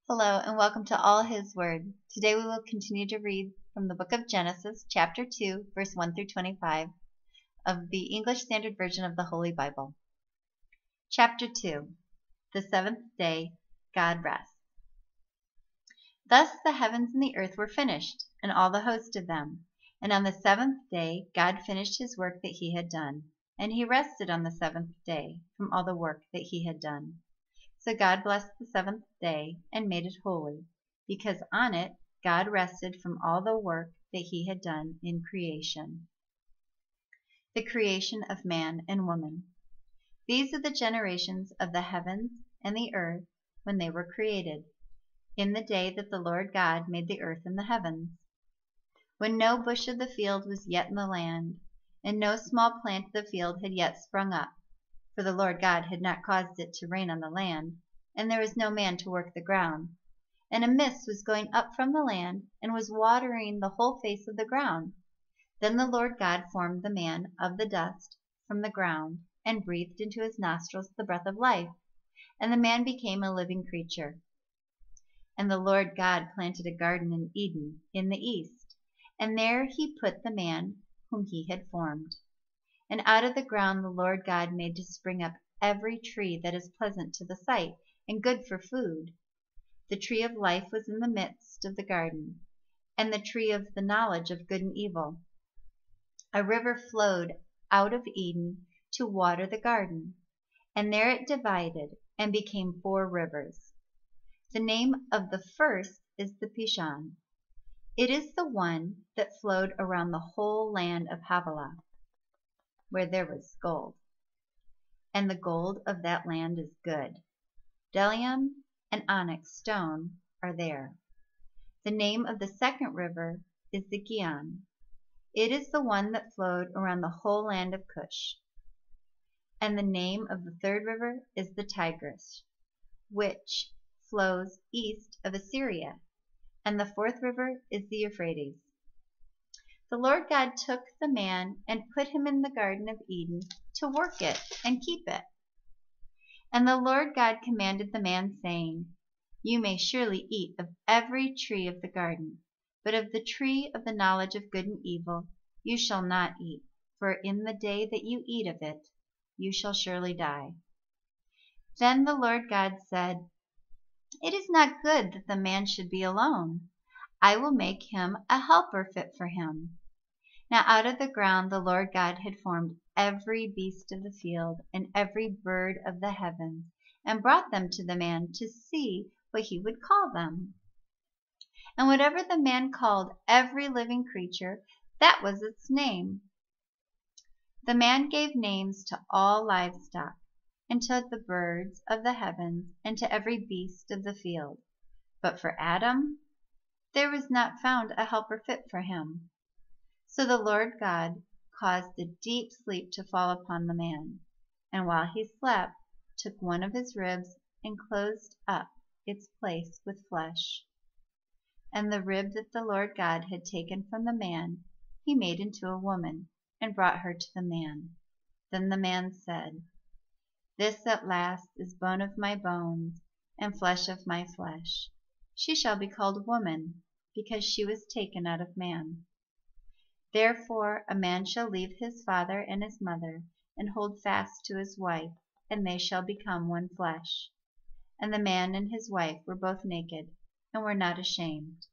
Hello and welcome to All His Word. Today we will continue to read from the book of Genesis, chapter 2, verse 1 through 25 of the English Standard Version of the Holy Bible. Chapter 2. The seventh day, God rests. Thus the heavens and the earth were finished, and all the host of them. And on the seventh day God finished his work that he had done, and he rested on the seventh day from all the work that he had done. So God blessed the seventh day and made it holy, because on it God rested from all the work that he had done in creation. The creation of man and woman. These are the generations of the heavens and the earth when they were created, in the day that the Lord God made the earth and the heavens. When no bush of the field was yet in the land, and no small plant of the field had yet sprung up, for the Lord God had not caused it to rain on the land, and there was no man to work the ground. And a mist was going up from the land, and was watering the whole face of the ground. Then the Lord God formed the man of the dust from the ground, and breathed into his nostrils the breath of life, and the man became a living creature. And the Lord God planted a garden in Eden in the east, and there he put the man whom he had formed. And out of the ground the Lord God made to spring up every tree that is pleasant to the sight and good for food. The tree of life was in the midst of the garden, and the tree of the knowledge of good and evil. A river flowed out of Eden to water the garden, and there it divided and became 4 rivers. The name of the first is the Pishon. It is the one that flowed around the whole land of Havilah, where there was gold. And the gold of that land is good. Bdellium and onyx stone are there. The name of the second river is the Gihon. It is the one that flowed around the whole land of Cush. And the name of the third river is the Tigris, which flows east of Assyria. And the fourth river is the Euphrates. The Lord God took the man and put him in the Garden of Eden to work it and keep it. And the Lord God commanded the man, saying, You may surely eat of every tree of the garden, but of the tree of the knowledge of good and evil you shall not eat, for in the day that you eat of it, you shall surely die. Then the Lord God said, It is not good that the man should be alone. I will make him a helper fit for him. Now out of the ground the Lord God had formed every beast of the field and every bird of the heavens, and brought them to the man to see what he would call them. And whatever the man called every living creature, that was its name. The man gave names to all livestock, and to the birds of the heavens, and to every beast of the field. But for Adam, there was not found a helper fit for him. So the Lord God caused a deep sleep to fall upon the man, and while he slept, took one of his ribs and closed up its place with flesh. And the rib that the Lord God had taken from the man, he made into a woman, and brought her to the man. Then the man said, This at last is bone of my bones, and flesh of my flesh. She shall be called woman, because she was taken out of man. Therefore a man shall leave his father and his mother, and hold fast to his wife, and they shall become one flesh. And the man and his wife were both naked, and were not ashamed.